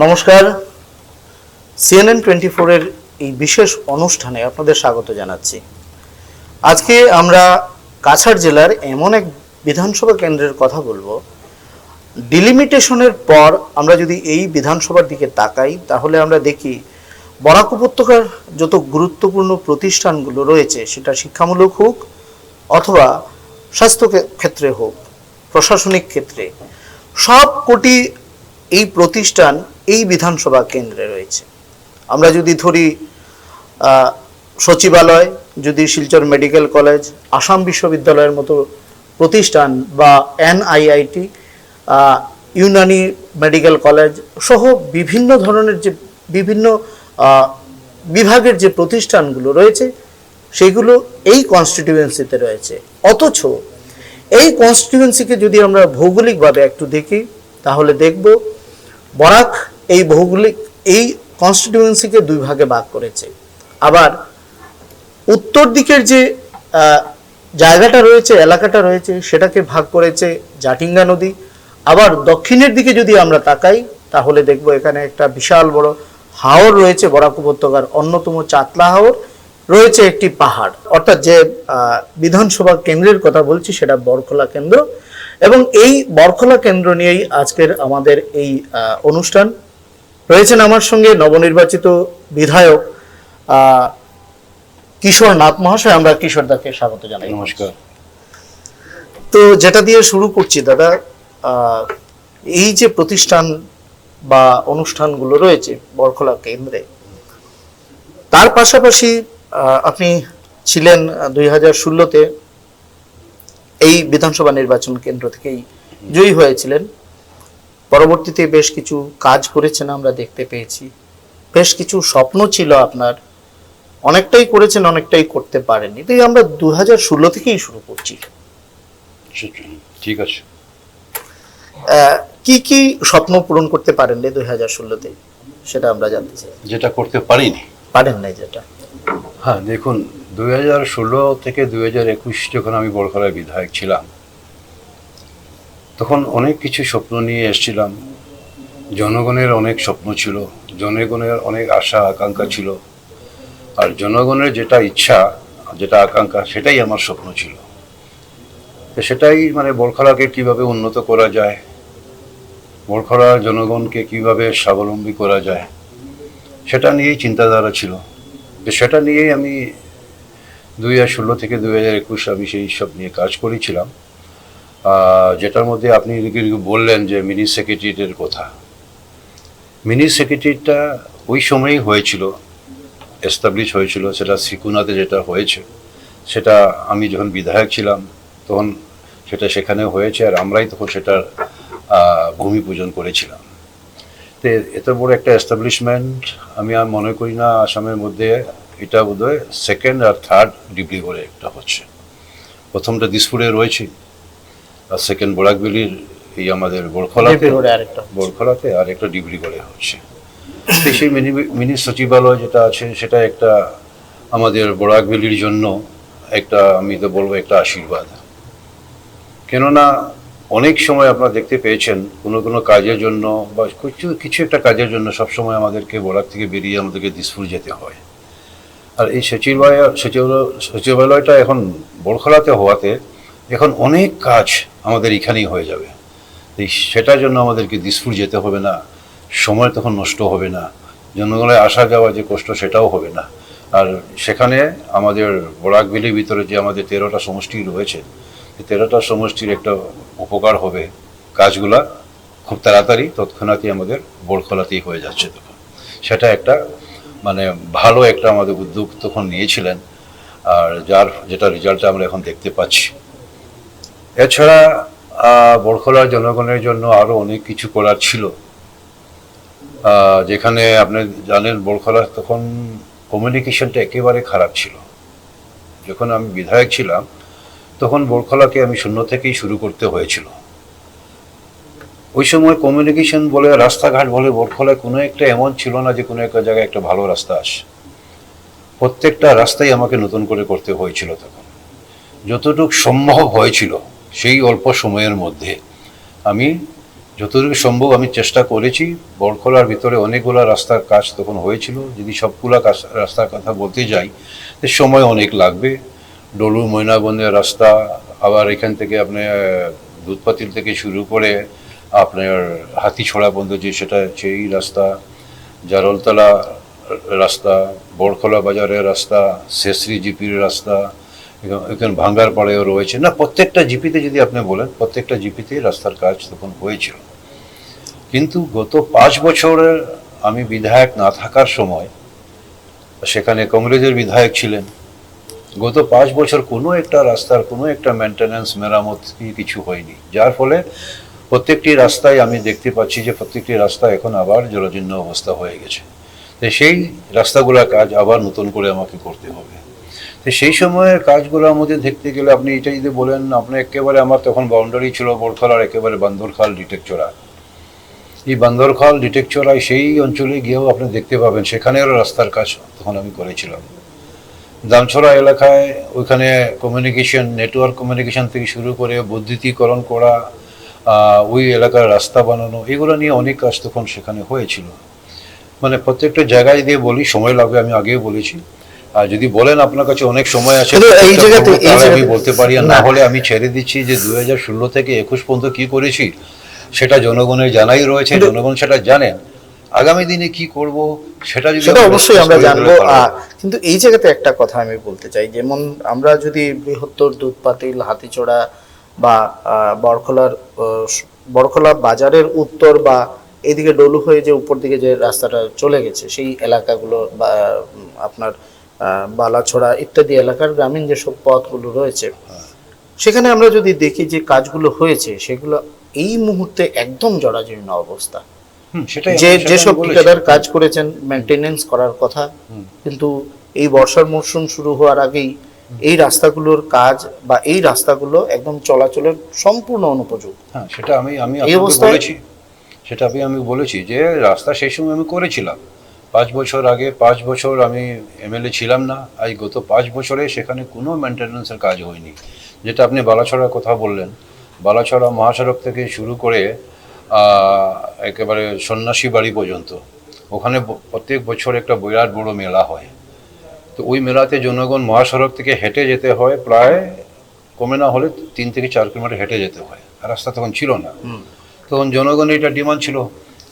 নমস্কার, CNN24 এর এই বিশেষ অনুষ্ঠানে আপনাদের স্বাগত জানাচ্ছি। আজকে আমরা কাছাড় জেলার এমন এক বিধানসভা কেন্দ্রের কথা বলবো, ডিলিমিটেশনের পর আমরা যদি এই বিধানসভার দিকে তাকাই তাহলে আমরা দেখি বরাক উপত্যকার যত গুরুত্বপূর্ণ প্রতিষ্ঠানগুলো রয়েছে, সেটা শিক্ষামূলক হোক অথবা স্বাস্থ্য ক্ষেত্রে হোক, প্রশাসনিক ক্ষেত্রে, সব কোটি এই প্রতিষ্ঠান এই বিধানসভা কেন্দ্রে রয়েছে। আমরা যদি ধরি সচিবালয়, যদি শিলচর মেডিকেল কলেজ, আসাম বিশ্ববিদ্যালয়ের মতো প্রতিষ্ঠান বা NIIT, ইউনানি মেডিকেল কলেজ সহ বিভিন্ন ধরনের যে বিভিন্ন বিভাগের যে প্রতিষ্ঠানগুলো রয়েছে সেগুলো এই কনস্টিটিউয়েন্সিতে রয়েছে। অথচ এই কনস্টিটিউয়েন্সিকে যদি আমরা ভৌগোলিকভাবে একটু দেখি তাহলে দেখব বরাক এই ভৌগোলিক এই কনস্টিটিউয়েন্সিকে দুই ভাগে ভাগ করেছে। আবার উত্তর দিকের যে জায়গাটা রয়েছে, এলাকাটা রয়েছে, সেটাকে ভাগ করেছে জাটিঙ্গা নদী। আবার দক্ষিণের দিকে যদি আমরা তাকাই তাহলে দেখব এখানে একটা বিশাল বড় হাওর রয়েছে, বরাক উপত্যকার অন্যতম চাতলা হাওর রয়েছে, একটি পাহাড়। অর্থাৎ যে বিধানসভা কেন্দ্রের কথা বলছি সেটা বরখলা কেন্দ্র, এবং এই বরখলা কেন্দ্র নিয়েই আজকের আমাদের এই অনুষ্ঠান। রয়েছেন আমার সঙ্গে নবনির্বাচিত বিধায়ক কিশোর নাথ মহাশয়। আমরা কিশোর দাকে স্বাগত জানাই। নমস্কার। তো যেটা দিয়ে শুরু করছি দাদা, এই যে প্রতিষ্ঠান বা অনুষ্ঠানগুলো রয়েছে বরখলা কেন্দ্রে, তার পাশাপাশি আপনি ছিলেন 2016-তে এই বিধানসভা নির্বাচন কেন্দ্র থেকেই জয়ী হয়েছিলেন। পরবর্তীতে বেশ কিছু কাজ করেছেন আমরা দেখতে পেয়েছি, বেশ কিছু স্বপ্ন ছিল আপনার, অনেকটাই করেছেন, অনেকটাই করতে পারেননি। তাই আমরা 2016 থেকেই শুরু করছি। ঠিক আছে। কি কি স্বপ্ন পূরণ করতে পারেন 2016-তে, সেটা আমরা জানতে চাই। যেটা করতে পারিনি, পারেন নাই যেটা? হ্যাঁ, দেখুন, 2016 থেকে 2021 যখন আমি বরখলার বিধায়ক ছিলাম তখন অনেক কিছু স্বপ্ন নিয়ে এসেছিলাম। জনগণের অনেক স্বপ্ন ছিল, জনগণের অনেক আশা আকাঙ্ক্ষা ছিল, আর জনগণের যেটা ইচ্ছা, যেটা আকাঙ্ক্ষা, সেটাই আমার স্বপ্ন ছিল। তো সেটাই বরখলাকে কিভাবে উন্নত করা যায়, বরখলার জনগণকে কিভাবে স্বাবলম্বী করা যায়, সেটা নিয়েই চিন্তাধারা ছিল। তো সেটা নিয়েই আমি 2016 থেকে 2021 আমি সেই সব নিয়ে কাজ করেছিলাম। যেটার মধ্যে আপনি বললেন যে মিনি সেক্রেটারিয়েটের কথা। মিনি সেক্রেটারিয়েটটা ওই সময়ই হয়েছিল, এস্টাবলিশ হয়েছিল। সেটা শ্রীকুনাতে যেটা হয়েছে, সেটা আমি যখন বিধায়ক ছিলাম তখন সেটা সেখানে হয়েছে, আর আমরাই তখন সেটার ভূমি পূজন করেছিলাম। তো এত বড় একটা এস্টাবলিশমেন্ট আমি আর মনে করি না আসামের মধ্যে এটা বোধহয় সেকেন্ড আর থার্ড ডিব্রুগড়ে একটা হচ্ছে। প্রথমটা দিসপুরে রয়েছে, আর সেকেন্ড বরাকভ্যালির এই আমাদের বরখলাতে, আর একটা ডিব্রুগড়ে হচ্ছে। সেই মিনি সচিবালয় যেটা আছে সেটা একটা আমাদের বরাকভ্যালির জন্য একটা, আমি তো বলবো, একটা আশীর্বাদ। কেননা অনেক সময় আপনারা দেখতে পেয়েছেন কোনো কাজের জন্য বা কিছু একটা কাজের জন্য সবসময় আমাদেরকে বরাক থেকে বেরিয়ে আমাদেরকে দিসপুর যেতে হয়। আর এই সচিবালয়টা এখন বরখলাতে হওয়াতে এখন অনেক কাজ আমাদের এখানেই হয়ে যাবে। সেটার জন্য আমাদেরকে দিসপুর যেতে হবে না, সময় তখন নষ্ট হবে না, জনগণের আসা যাওয়া যে কষ্ট সেটাও হবে না। আর সেখানে আমাদের বরাকভ্যালির ভিতরে যে আমাদের 13টা সমষ্টি রয়েছে, 13টা সমষ্টির একটা উপকার হবে। কাজগুলা খুব তাড়াতাড়ি তৎক্ষণাৎই আমাদের বরখলাতেই হয়ে যাচ্ছে। তখন সেটা একটা ভালো একটা আমাদের উদ্যোগ তখন নিয়েছিলেন, আর যেটা রেজাল্টটা আমরা এখন দেখতে পাচ্ছি। এছাড়া বরখলার জনগণের জন্য আরও অনেক কিছু করার ছিল। যেখানে আপনি জানেন বরখলা তখন কমিউনিকেশনটা একেবারে খারাপ ছিল। যখন আমি বিধায়ক ছিলাম তখন বরখলাকে আমি শূন্য থেকেই শুরু করতে হয়েছিল। ওই সময় কমিউনিকেশন বলে, রাস্তাঘাট বলে, বরখলায় কোনো একটা এমন ছিল না যে কোনো একটা জায়গায় একটা ভালো রাস্তা আসে। প্রত্যেকটা রাস্তাই আমাকে নতুন করে করতে হয়েছিল। তখন যতটুকু সম্ভব হয়েছিল সেই অল্প সময়ের মধ্যে আমি যতটুকু সম্ভব আমি চেষ্টা করেছি। বড়খলার ভিতরে অনেকগুলো রাস্তার কাজ তখন হয়েছিল, যদি সবগুলা রাস্তার কথা বলতে যাই তো সময় অনেক লাগবে। ডলু ময়নাগঞ্জের রাস্তা, আবার এখান থেকে আপনি দুধপাতিল থেকে শুরু করে আপনার হাতিছড়া পর্যন্ত যে সেটা সেই রাস্তা, জারলতলা রাস্তা, বড়খলা বাজারের রাস্তা, শেষরি জিপির রাস্তা, এখানে ভাঙ্গার পাড়েও রয়েছে না। প্রত্যেকটা জিপিতে যদি আপনি বলেন, প্রত্যেকটা জিপিতে রাস্তার কাজ তখন হয়েছিল। কিন্তু গত 5 বছরের আমি বিধায়ক না থাকার সময়, সেখানে কংগ্রেসের বিধায়ক ছিলেন, গত 5 বছর কোনো একটা রাস্তার কোনো একটা মেনটেন্যান্স মেরামত কিছু হয়নি, যার ফলে প্রত্যেকটি রাস্তায় আমি দেখতে পাচ্ছি যে প্রত্যেকটি রাস্তা এখন আবার জরাজীর্ণ অবস্থা হয়ে গেছে। তো সেই রাস্তাগুলোর কাজ আবার নতুন করে আমাকে করতে হবে। তো সেই সময়ের কাজগুলোর মধ্যে দেখতে গেলে আপনি এটা যদি বলেন, আপনি একেবারে আমার তখন বাউন্ডারি ছিল বড়খলার একেবারে বান্দরখাল ডিটেকচড়া। এই বান্দরখাল ডিটেকচড়ায় সেই অঞ্চলে গিয়েও আপনি দেখতে পাবেন সেখানেরও রাস্তার কাজ তখন আমি করেছিলাম। দামছড়া এলাকায় ওইখানে কমিউনিকেশন, নেটওয়ার্ক কমিউনিকেশন থেকে শুরু করে বৈদ্যুতিকরণ করা, ওই এলাকার রাস্তা বানানো, এগুলো নিয়ে অনেক কাজ তখন সেখানে হয়েছিল। মানে প্রত্যেকটা জায়গায় দিয়ে বলি সময় লাগবে, আমি আগেও বলেছি। আর যদি বলেন আপনার কাছে অনেক সময় আছে এই জায়গাতে আমি বলতে পারি, আর না হলে আমি ছেড়ে দিচ্ছি যে 2016 থেকে 21 পর্যন্ত কি করেছি সেটা জনগণের জানাই রয়েছে, জনগণ সেটা জানেন। আগামী দিনে কি করব সেটা যদি সেটা অবশ্যই আমরা জানবো। কিন্তু এই জায়গাতে একটা কথা আমি বলতে চাই, যেমন আমরা যদি বৃহত্তর দুধপাতিল, হাতিছড়া বা বড়খলা বাজারের উত্তর বা এদিকে ডলু হয়ে যে উপর দিকে যে রাস্তাটা চলে গেছে সেই এলাকাগুলো বা আপনার বালাছড়া ইত্যাদি এলাকার গ্রামীণ যেসব পথগুলো রয়েছে, সেখানে আমরা যদি দেখি যে কাজগুলো হয়েছে সেগুলো এই মুহূর্তে একদম জরাজীর্ণ অবস্থা। যেসব ঠিকাদার কাজ করেছেন মেনটেনেন্স করার কথা, কিন্তু এই বর্ষার মরশুম শুরু হওয়ার আগেই এই রাস্তাগুলোর কাজ বা এই রাস্তাগুলো একদম চলাচলের সম্পূর্ণ অনুপযোগী। হ্যাঁ, সেটা আমি বলেছি, সেটা আমি বলেছি যে রাস্তা সেই সময় আমি করেছিলাম 5 বছর আগে। 5 বছর আমি এমএলএ ছিলাম না, আজ গত 5 বছরে সেখানে কোনো মেনটেন্যান্সের কাজ হয়নি। যেটা আপনি বালাছড়ার কথা বললেন, বালাছড়া মহাসড়ক থেকে শুরু করে একেবারে সন্ন্যাসী বাড়ি পর্যন্ত, ওখানে প্রত্যেক বছর একটা বিরাট বড় মেলা হয়। তো ওই মেলাতে জনগণ মহাসড়ক থেকে হেঁটে যেতে হয়, প্রায় কমে না হলে 3 থেকে 4 কিলোমিটার হেঁটে যেতে হয়, আর রাস্তা তখন ছিল না। তখন জনগণের এটা ডিমান্ড ছিল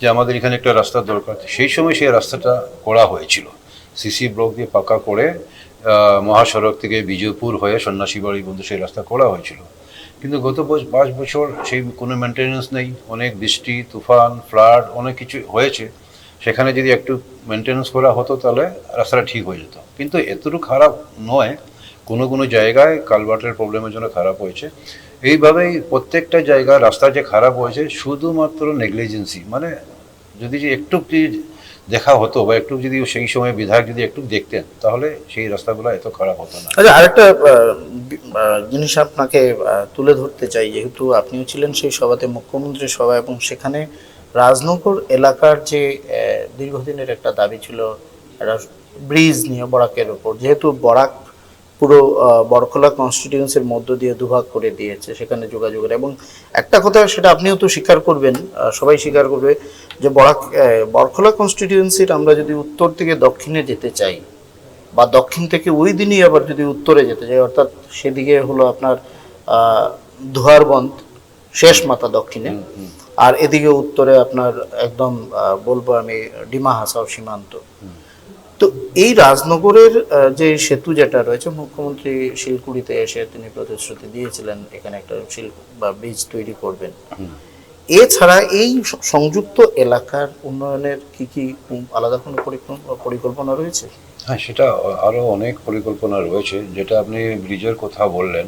যে আমাদের এখানে একটা রাস্তার দরকার। সেই সময় সেই রাস্তাটা করা হয়েছিল, সিসি ব্লক দিয়ে পাকা করে মহাসড়ক থেকে বিজয়পুর হয়ে সন্ন্যাসী বাড়ি পর্যন্ত সেই রাস্তা করা হয়েছিল। কিন্তু গত 5 বছর সেই কোনো মেনটেন্যান্স নেই। অনেক বৃষ্টি, তুফান, ফ্লাড অনেক কিছু হয়েছে, সেখানে যদি একটু মেনটেন্যান্স করা হতো তাহলে রাস্তাটা ঠিক হয়ে যেত। কিন্তু এতটুকু খারাপ নয়, কোনো জায়গায় কালভার্টের প্রবলেমের জন্য খারাপ হয়েছে। এইভাবেই প্রত্যেকটা জায়গায় রাস্তা যে খারাপ হয়েছে শুধুমাত্র নেগলিজেন্সি, মানে যদি যে একটু দেখা হতো বা একটু যদি সেই সময় বিধায়ক যদি একটু দেখতেন তাহলে সেই রাস্তাগুলো এত খারাপ হতো না। আচ্ছা, আরেকটা জিনিস আপনাকে তুলে ধরতে চাই, যেহেতু আপনিও ছিলেন সেই সভাতে, মুখ্যমন্ত্রীর সভা, এবং সেখানে রাজনগর এলাকার যে দীর্ঘদিনের একটা দাবি ছিল একটা ব্রিজ নিয়ে বরাকের উপর, যেহেতু বরাক পুরো বড়খলা কনস্টিটিউয়েন্সির মধ্য দিয়ে দুভাগ করে দিয়েছে সেখানে যোগাযোগের, এবং একটা কথা সেটা আপনিও তো স্বীকার করবেন, সবাই স্বীকার করবে যে বড়খলা কনস্টিটিউয়েন্সির আমরা যদি উত্তর থেকে দক্ষিণে যেতে চাই বা দক্ষিণ থেকে ওই দিনই আবার যদি উত্তরে যেতে চাই, অর্থাৎ সেদিকে হলো আপনার ধোয়ারবন্দ শেষ মাথা দক্ষিণে, আর এদিকে উত্তরে আপনার একদম বলবো আমি ডিমা হাসাও সীমান্ত। তো এই রাজনগরের যে সেতু যেটা রয়েছে, মুখ্যমন্ত্রী শিলকুড়িতে এসে তিনি প্রতিশ্রুতি দিয়েছিলেন এখানে একটা বা ব্রিজ তৈরি করবেন। এছাড়া এই সংযুক্ত এলাকার উন্নয়নের কি আলাদা কোনো পরিকল্পনা রয়েছে? হ্যাঁ, সেটা আরও অনেক পরিকল্পনা রয়েছে। যেটা আপনি ব্রিজের কথা বললেন,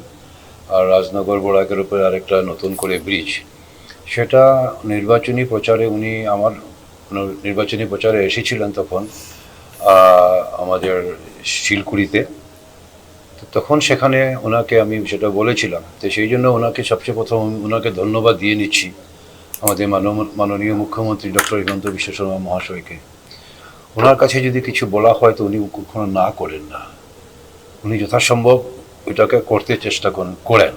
আর রাজনগর বরাকের উপরে আরেকটা নতুন করে ব্রিজ, সেটা নির্বাচনী প্রচারে আমার নির্বাচনী প্রচারে এসেছিলেন তখন আমাদের শিলকুড়িতে। তখন সেখানে ওনাকে আমি সেটা বলেছিলাম। তো সেই জন্য ওনাকে সবচেয়ে প্রথম ওনাকে ধন্যবাদ দিয়ে নিচ্ছি, আমাদের মাননীয় মুখ্যমন্ত্রী ডক্টর হিমন্ত বিশ্ব শর্মা মহাশয়কে। ওনার কাছে যদি কিছু বলা হয় তো উনি কখনো না করেন না, উনি যথাসম্ভব ওইটাকে করতে চেষ্টা করেন।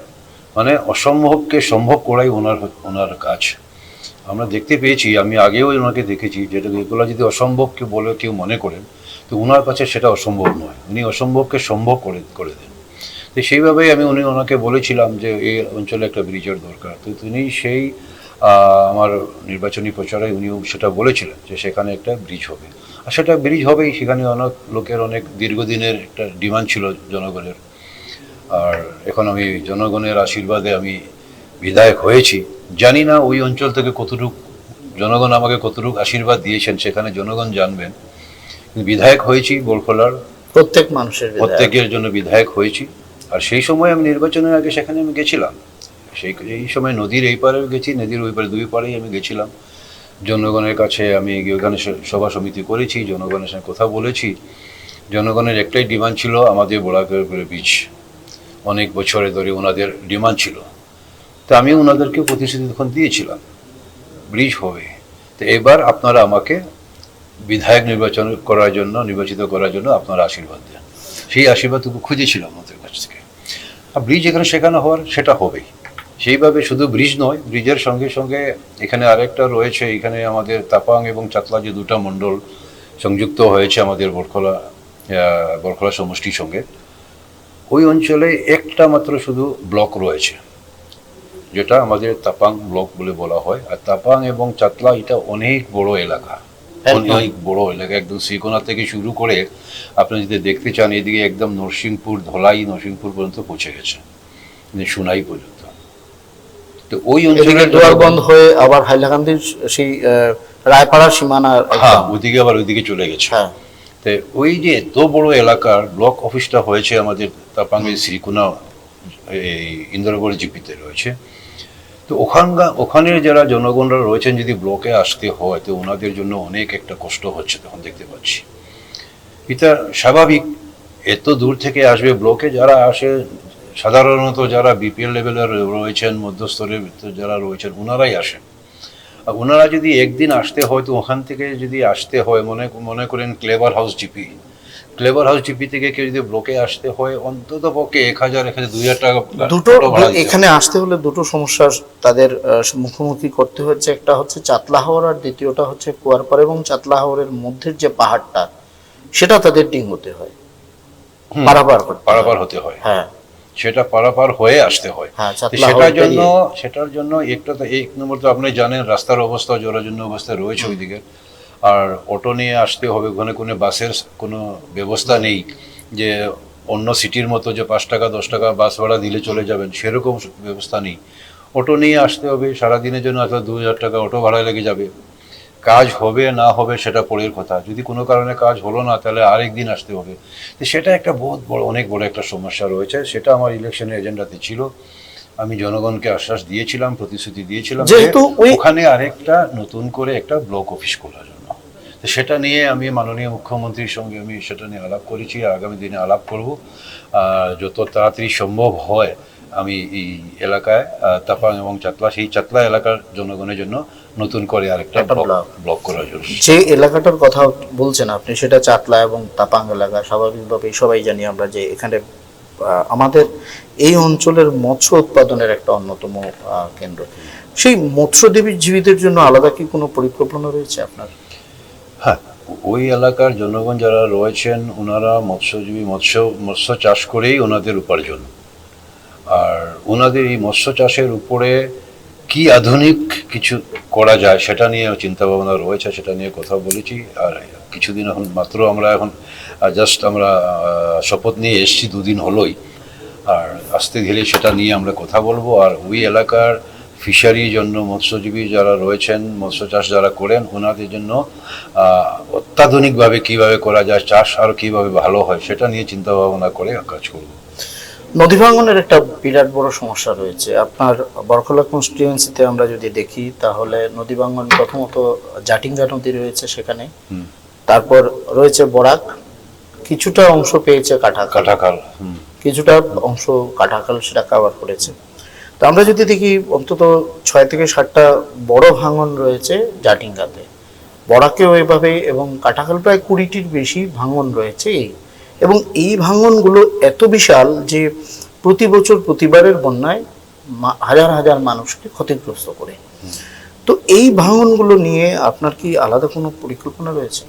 মানে অসম্ভবকে সম্ভব করাই ওনার কাজ। আমরা দেখতে পেয়েছি, আমি আগেও ওনাকে দেখেছি, যেটা এগুলো যদি অসম্ভব কেউ বলে কেউ মনে করেন, তো ওনার কাছে সেটা অসম্ভব নয়, উনি অসম্ভবকে সম্ভব করে দেন। তো সেইভাবেই ওনাকে বলেছিলাম যে এই অঞ্চলে একটা ব্রিজের দরকার। তো তিনি সেই আমার নির্বাচনী প্রচারে উনিও সেটা বলেছিলেন যে সেখানে একটা ব্রিজ হবে, আর সেটা ব্রিজ হবেই। সেখানে অনেক লোকের অনেক দীর্ঘদিনের একটা ডিমান্ড ছিল জনগণের। আর এখন আমি জনগণের আশীর্বাদে আমি বিধায়ক হয়েছি। জানি না ওই অঞ্চল থেকে কতটুকু জনগণ আমাকে কতটুকু আশীর্বাদ দিয়েছেন সেখানে জনগণ জানবেন। বিধায়ক হয়েছি বরখলার প্রত্যেক মানুষের প্রত্যেকের জন্য বিধায়ক হয়েছি। আর সেই সময় আমি নির্বাচনের আগে সেখানে আমি গেছিলাম, এই সময় নদীর এই পারেও গেছি, নদীর ওই পারে, দুই পারেই আমি গেছিলাম জনগণের কাছে। আমি ওখানে সভা সমিতি করেছি, জনগণের সঙ্গে কথা বলেছি। জনগণের একটাই ডিমান্ড ছিল আমাদের বরাকের ব্রিজ, অনেক বছরে ধরে ওনাদের ডিমান্ড ছিল। তো আমি ওনাদেরকে প্রতিশ্রুতি তখন দিয়েছিলাম ব্রিজ হবে। তো এবার আপনারা আমাকে বিধায়ক নির্বাচিত করার জন্য আপনারা আশীর্বাদ দেন। সেই আশীর্বাদটুকু খুঁজেছিলাম আমাদের কাছ থেকে। আর ব্রিজ এখানে সেখানে হওয়ার সেটা হবেই। সেইভাবে শুধু ব্রিজ নয়, ব্রিজের সঙ্গে সঙ্গে এখানে আরেকটা রয়েছে, এখানে আমাদের তাপাং এবং চাতলা যে দুটা মণ্ডল সংযুক্ত হয়েছে আমাদের বরখলা সমষ্টির সঙ্গে, ওই অঞ্চলে একটা মাত্র শুধু ব্লক রয়েছে, যেটা আমাদের তাপাং ব্লক বলে বলা হয়। আর তাপাং এবং চাতলা এটা অনেক বড় এলাকা, অনেক বড় এলাকা, একদম শ্রীকোনা থেকে শুরু করে আপনি যদি দেখতে চান এদিকে একদম নরসিংপুর, ধলাই, নরসিংপুর পর্যন্ত পৌঁছে গেছে, সুনাই পর্যন্ত। তো ওই অঞ্চলে দুয়ারবন্ধ হয়ে আবার হাইলাকান্দির সেই রায়পাড়ার সীমানা, হ্যাঁ, ওইদিকে আবার ওইদিকে চলে গেছে। তো ওই যে এত বড় এলাকার ব্লক অফিসটা হয়েছে আমাদের তাপাঙ্গের শ্রীকোনা এই ইন্দ্রগড় জিপিতে রয়েছে। তো ওখানের যারা জনগণরা রয়েছেন, যদি ব্লকে আসতে হয় তো ওনাদের জন্য অনেক একটা কষ্ট হচ্ছে তখন দেখতে পাচ্ছি। এটা স্বাভাবিক, এত দূর থেকে আসবে। ব্লকে যারা আসে সাধারণত যারা বিপিএল লেভেলের রয়েছেন, মধ্যস্তরের যারা রয়েছেন, ওনারাই আসেন। আর ওনারা যদি একদিন আসতে হয় তো ওখান থেকে যদি আসতে হয়, মনে করেন ক্লেভার হাউস জিপি থেকে কেউ যদি ব্লকে আসতে হয় অন্তত পক্ষে 1000 2000 টাকা। দুটো এখানে আসতে হলে দুটো সমস্যার তাদের মুখোমুখি করতে হচ্ছে। একটা হচ্ছে চাতলা হাওর, আর দ্বিতীয়টা হচ্ছে কুয়ারপাড় এবং চাতলা হাওরের মধ্যের যে পাহাড়টা, সেটা তাদের ডিঙোতে হয়, পারাপার হতে হয়। হ্যাঁ, সেটা পারাপার হয়ে আসতে হয়। সেটার জন্য একটা তো এক নম্বর তো আপনি জানেন রাস্তার অবস্থা, জরাজীর্ণ অবস্থা রয়েছে ওইদিকে। আর অটো নিয়ে আসতে হবে, ওখানে কোনো বাসের কোনো ব্যবস্থা নেই যে অন্য সিটির মতো যে 5 টাকা 10 টাকা বাস ভাড়া দিলে চলে যাবেন, সেরকম ব্যবস্থা নেই। অটো নিয়ে আসতে হবে, সারাদিনের জন্য অথবা 2000 টাকা অটো ভাড়া লেগে যাবে। কাজ হবে না হবে সেটা পরের কথা, যদি কোনো কারণে কাজ হলো না তাহলে আরেক দিন আসতে হবে। তো সেটা একটা অনেক বড় একটা সমস্যা রয়েছে। সেটা আমার ইলেকশনের এজেন্ডাতে ছিল। আমি জনগণকে আশ্বাস দিয়েছিলাম, প্রতিশ্রুতি দিয়েছিলাম যেহেতু ওখানে আরেকটা নতুন করে একটা ব্লক অফিস খোলার জন্য। তো সেটা নিয়ে আমি মাননীয় মুখ্যমন্ত্রীর সঙ্গে আমি সেটা নিয়ে আলাপ করেছি, আগামী দিনে আলাপ করব। যত তাড়াতাড়ি সম্ভব হয় আমি এই এলাকায় তাপাং এবং চাতলা, সেই চাতলা এলাকার জনগণের জন্য নতুন করে আরেকটা ব্লক করার জন্য। যে এলাকাটার কথা বলছেন আপনি, সেটা চাতলা এবং তাপাং এলাকা। স্বাভাবিকভাবে সবাই জানি আমরা যে এখানে আমাদের এই অঞ্চলের মৎস্য উৎপাদনের একটা অন্যতম কেন্দ্র। সেই মৎস্যজীবীদের জন্য আলাদা কি কোনো পরিকল্পনা রয়েছে আপনার? হ্যাঁ, ওই এলাকার জনগণ যারা রয়েছেন ওনারা মৎস্য চাষ করেই ওনাদের উপার্জন। আর ওনাদের এই মৎস্য চাষের উপরে কি আধুনিক কিছু করা যায় সেটা নিয়ে চিন্তা ভাবনা রয়েছে, সেটা নিয়ে কথা বলেছি। আর কিছুদিন এখন মাত্র আমরা শপথ নিয়ে এসেছি, 2 দিন হলোই। আর আস্তে ধীরে সেটা নিয়ে আমরা কথা বলবো। আর ওই এলাকার ফিশারির জন্য মৎস্যজীবী যারা রয়েছেন, মৎস্য চাষ যারা করেন, ওনাদের জন্য অত্যাধুনিকভাবে কিভাবে করা যায়, চাষ আরও কিভাবে ভালো হয় সেটা নিয়ে চিন্তা ভাবনা করে কাজ করব। নদী ভাঙনের একটা বিরাট বড় সমস্যা রয়েছে আপনার বরখলা কনস্টিটিউয়েন্সিতে। আমরা যদি দেখি তাহলে নদী ভাঙন প্রথমত জাটিঙ্গা নদী রয়েছে সেখানে, তারপর রয়েছে বরাক, কিছুটা অংশ পেয়েছে কাটাখাল, কিছুটা অংশ কাটাখাল সেটা কভার করেছে। তো আমরা যদি দেখি অন্তত 6 থেকে 7টা বড় ভাঙন রয়েছে জাটিঙ্গাতে, বরাকেও এভাবে, এবং কাটাখাল প্রায় 20টির বেশি ভাঙন রয়েছে। এবং এই ভাঙনগুলো এত বিশাল যে প্রতি বছর প্রতিবারের বন্যায় হাজার হাজার মানুষকে ক্ষতিগ্রস্ত করে। তো তো এই ভাঙনগুলো নিয়ে আপনার কি আলাদা কোনো পরিকল্পনা রয়েছে?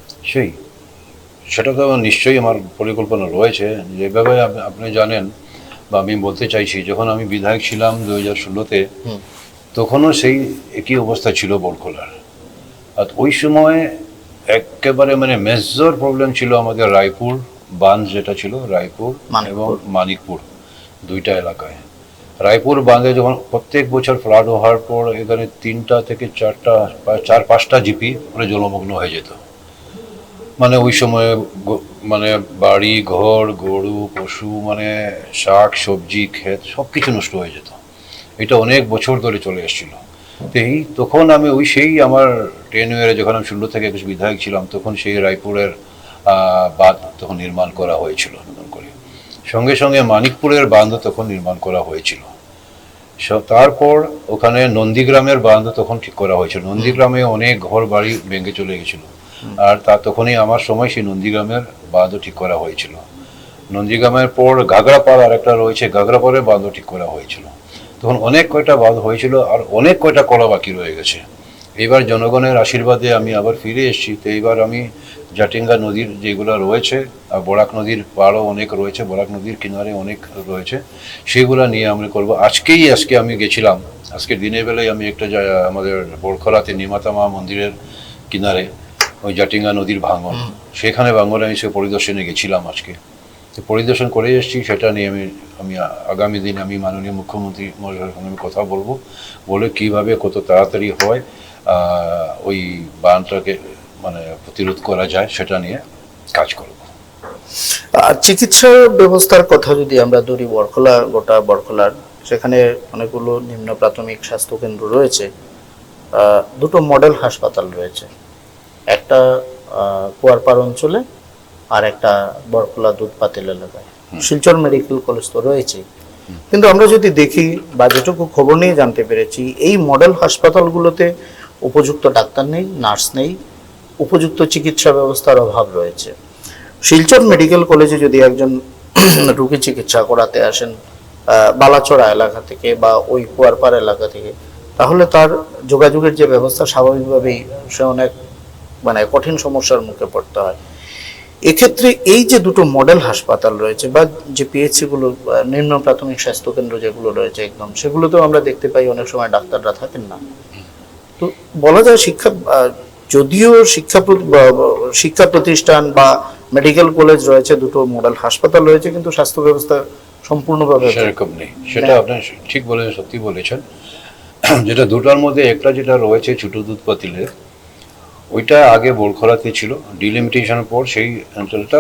সেটা তো নিশ্চয়ই আমার পরিকল্পনা রয়েছে। যেভাবে আপনি জানেন বা আমি বলতে চাইছি, যখন আমি বিধায়ক ছিলাম 2016-তে, তখনও সেই একই অবস্থা ছিল বরখোলার। আর ওই সময় একেবারে মানে মেজর প্রবলেম ছিল আমাদের রায়পুর বাঁধ, যেটা ছিল রায়পুর এবং মানিকপুর দুইটা এলাকায়। রায়পুর বাঁধে যখন প্রত্যেক বছর ফ্লাড হওয়ার পর এখানে 3টা থেকে 4টা বা 4-5টা জিপি পুরো জলমগ্ন হয়ে যেত। মানে ওই সময় মানে বাড়ি ঘর, গরু পশু, মানে শাক সবজি ক্ষেত সব কিছু নষ্ট হয়ে যেত। এটা অনেক বছর ধরে চলে এসেছিল। তখন আমি সেই আমার টেনুয়ারে যখন আমি 16 থেকে 21 বিধায়ক ছিলাম, তখন সেই রায়পুরের বাঁধ তখন নির্মাণ করা হয়েছিল নতুন করে। সঙ্গে সঙ্গে মানিকপুরের বাঁধও তখন নির্মাণ করা হয়েছিল। তারপর ওখানে নন্দীগ্রামের বাঁধ তখন ঠিক করা হয়েছিল। নন্দীগ্রামে অনেক ঘর বাড়ি ভেঙে চলে গেছিল, আর তখনই আমার সময় সেই নন্দীগ্রামের বাঁধও ঠিক করা হয়েছিল। নন্দীগ্রামের পর ঘাগড়াপাড় আর একটা রয়েছে, ঘাগড়াপাড়ের বাঁধও ঠিক করা হয়েছিল। তখন অনেক কয়টা বাঁধ হয়েছিল, আর অনেক কয়টা করা বাকি রয়ে গেছে। এইবার জনগণের আশীর্বাদে আমি আবার ফিরে এসেছি। তো এইবার আমি জাটিঙ্গা নদীর যেগুলো রয়েছে, আর বরাক নদীর পাড়ও অনেক রয়েছে, বরাক নদীর কিনারে অনেক রয়েছে, সেগুলো নিয়ে আমি করব। আজকে আমি গেছিলাম, আজকে দিনের বেলায় আমি একটা আমাদের বরখলাতে নিমাতা মা মন্দিরের কিনারে ওই জাটিঙ্গা নদীর ভাঙন, সেখানে ভাঙনে আমি সে পরিদর্শনে গেছিলাম আজকে। তো পরিদর্শন করে এসেছি, সেটা নিয়ে আমি আগামী দিন আমি মাননীয় মুখ্যমন্ত্রী মহাশয়ের সঙ্গে আমি কথা বলবো, বলে কিভাবে কত তাড়াতাড়ি হয় ওই বানটাকে মানে প্রতিরোধ করা যায়, সেটা নিয়ে কাজ করব। চিকিৎসা ব্যবস্থার কথা যদি আমরা ধরি, গোটা বরখলার সেখানে অনেকগুলো নিম্ন প্রাথমিক স্বাস্থ্য কেন্দ্র রয়েছে, দুটো মডেল হাসপাতাল রয়েছে, একটা কুয়ারপাড় অঞ্চলে আর একটা বরখলা দুধপাতিল এলাকায়। শিলচর মেডিকেল কলেজ তো রয়েছে, কিন্তু আমরা যদি দেখি বা যেটুকু খবর নিয়ে জানতে পেরেছি, এই মডেল হাসপাতালগুলোতে উপযুক্ত ডাক্তার নেই, নার্স নেই, উপযুক্ত চিকিৎসা ব্যবস্থার অভাব রয়েছে। শিলচর মেডিকেল কলেজে যদি একজন রোগী চিকিৎসা করাতে আসেন বালাচড়া এলাকা থেকে বা ওই কুয়ারপাড় এলাকা থেকে, তাহলে তার যোগাযোগের যে ব্যবস্থা, স্বাভাবিকভাবেই সে অনেক মানে কঠিন সমস্যার মুখে পড়তে হয়। এক্ষেত্রে এই যে দুটো মডেল হাসপাতাল রয়েছে বা যে পিএইচসি গুলো, নিম্ন প্রাথমিক স্বাস্থ্য কেন্দ্র যেগুলো রয়েছে একদম, সেগুলোতেও আমরা দেখতে পাই অনেক সময় ডাক্তাররা থাকেন না। তো বলা যায় যদিও শিক্ষা প্রতিষ্ঠান বা মেডিকেল কলেজ রয়েছে, দুটো মডেল হাসপাতাল রয়েছে, কিন্তু স্বাস্থ্য ব্যবস্থা সম্পূর্ণভাবে সেরকম নেই। সেটা আপনি ঠিক বলেছেন, সত্যি বলেছেন। যেটা দুটার মধ্যে একটা যেটা রয়েছে ছোট দুধপাতিলের, ওইটা আগে বরখলাতে ছিল, ডিলিমিটেশনের পর সেই অঞ্চলটা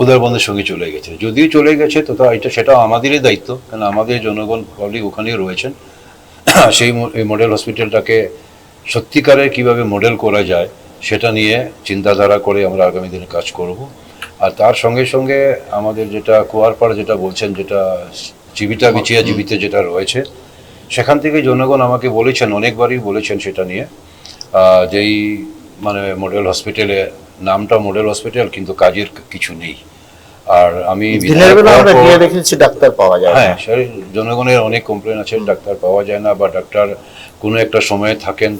উদারবন্দের সঙ্গে চলে গেছে। যদিও চলে গেছে, তো সেটা আমাদেরই দায়িত্ব, কারণ আমাদের জনগণ পাবলিক ওখানেই রয়েছেন। সেই মডেল হসপিটালটাকে সত্যিকারের কিভাবে মডেল করা যায়, সেটা নিয়ে চিন্তাধারা করে আমরা আগামী দিনে কাজ করব। আর তার সঙ্গে সঙ্গে আমাদের যেটা কুয়ারপাড় যেটা বলছেন, যেটা জীবিতে যেটা রয়েছে, সেখান থেকে জনগণ আমাকে বলেছেন, অনেকবারই বলেছেন সেটা নিয়ে, যেই মানে মডেল হসপিটালে, নামটা মডেল হসপিটাল কিন্তু কাজের কিছু নেই। আর আমি ডাক্তার পাওয়া যায়, হ্যাঁ, জনগণের অনেক কমপ্লেন আছে, ডাক্তার পাওয়া যায় না, বা ডাক্তার কোনো একটা সময়ে থাকেন,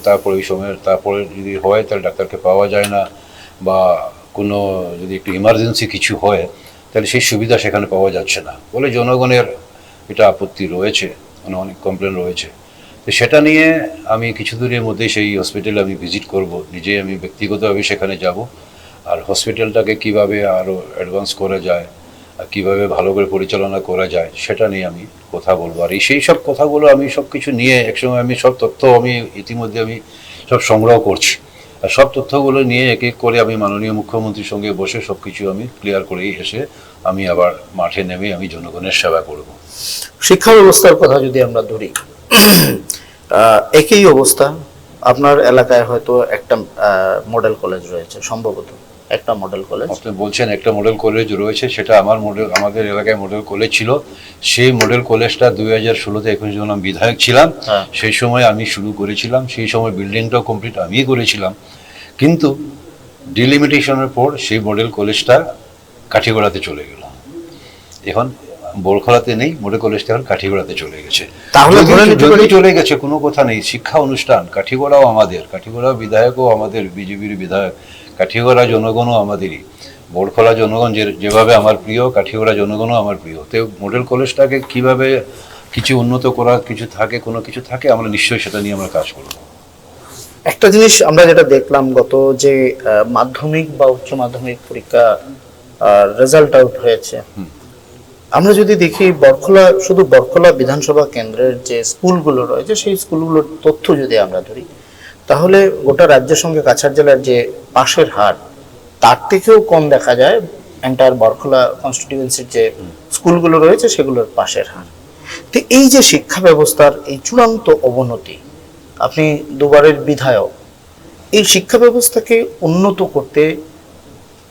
তারপরে যদি হয় তাহলে ডাক্তারকে পাওয়া যায় না, বা কোনো যদি একটু ইমার্জেন্সি কিছু হয় তাহলে সেই সুবিধা সেখানে পাওয়া যাচ্ছে না বলে জনগণের এটা আপত্তি রয়েছে, মানে অনেক কমপ্লেন রয়েছে। তো সেটা নিয়ে আমি কিছু দূরের মধ্যে সেই হসপিটালে আমি ভিজিট করব, নিজে আমি ব্যক্তিগতভাবে সেখানে যাব, আর হসপিটালটাকে কিভাবে আরও অ্যাডভান্স করা যায় আর কীভাবে ভালো করে পরিচালনা করা যায়, সেটা নিয়ে আমি কথা বলবো। আর সেই সব কথাগুলো আমি সব কিছু নিয়ে একসঙ্গে আমি সব তথ্য ইতিমধ্যে আমি সব সংগ্রহ করছি, আর সব তথ্যগুলো নিয়ে এক এক করে আমি মাননীয় মুখ্যমন্ত্রীর সঙ্গে বসে সব কিছু আমি ক্লিয়ার করেই এসে আমি আবার মাঠে নেমে আমি জনগণের সেবা করব। শিক্ষা ব্যবস্থার কথা যদি আমরা ধরি, একই অবস্থা। আপনার এলাকায় হয়তো একটা মডেল কলেজ রয়েছে, সম্ভবত একটা মডেল কলেজ। আপনি বলছেন একটা মডেল কলেজ রয়েছে, সেটা আমাদের এলাকায় মডেল কলেজ ছিল। সেই মডেল কলেজটা 2016-তে 21 যখন আমি বিধায়ক ছিলাম, সেই সময় আমি শুরু করেছিলাম। সেই সময় বিল্ডিংটাও কমপ্লিট আমিই করেছিলাম, কিন্তু ডিলিমিটেশনের পর সেই মডেল কলেজটা কাঠিগড়াতে চলে গেল। এখন বোরখলাতে নেই, মডেল কলেজটা এখন কাঠিগড়াতে চলে গেছে। তাহলে ধরে নিতে পারি চলে গেছে, কোনো কথা নেই, শিক্ষা অনুষ্ঠান কাঠিগড়াও আমাদের, কাঠিগড়া বিধায়কও আমাদের, বিজেপির বিধায়ক, কাঠিগড়া জনগণও আমাদেরই। বোরখলা জনগণ যেভাবে আমার প্রিয়, কাঠিগড়া জনগণও আমার প্রিয়। তো মডেল কলেজটাকে কিভাবে কিছু উন্নত করার কিছু থাকে, কোনো কিছু থাকে, আমরা নিশ্চয়ই সেটা নিয়ে আমরা কাজ করবো। একটা জিনিস আমরা যেটা দেখলাম, গত যে মাধ্যমিক বা উচ্চ মাধ্যমিক পরীক্ষা রেজাল্ট আউট হয়েছে, আমরা যদি দেখি বরখলা, শুধু বরখলা বিধানসভা কেন্দ্রের যে স্কুলগুলো রয়েছে সেই স্কুলগুলোর তথ্য যদি আমরা ধরি, তাহলে গোটা রাজ্যের সঙ্গে কাছাড় জেলার যে পাশের হার, তার থেকেও কম দেখা যায় এন্টায়ার বরখলা কনস্টিটিউয়েন্সির যে স্কুলগুলো রয়েছে সেগুলোর পাশের হার। তো এই যে শিক্ষা ব্যবস্থার এই চূড়ান্ত অবনতি, আপনি দুবারের বিধায়ক, এই শিক্ষা ব্যবস্থাকে উন্নত করতে,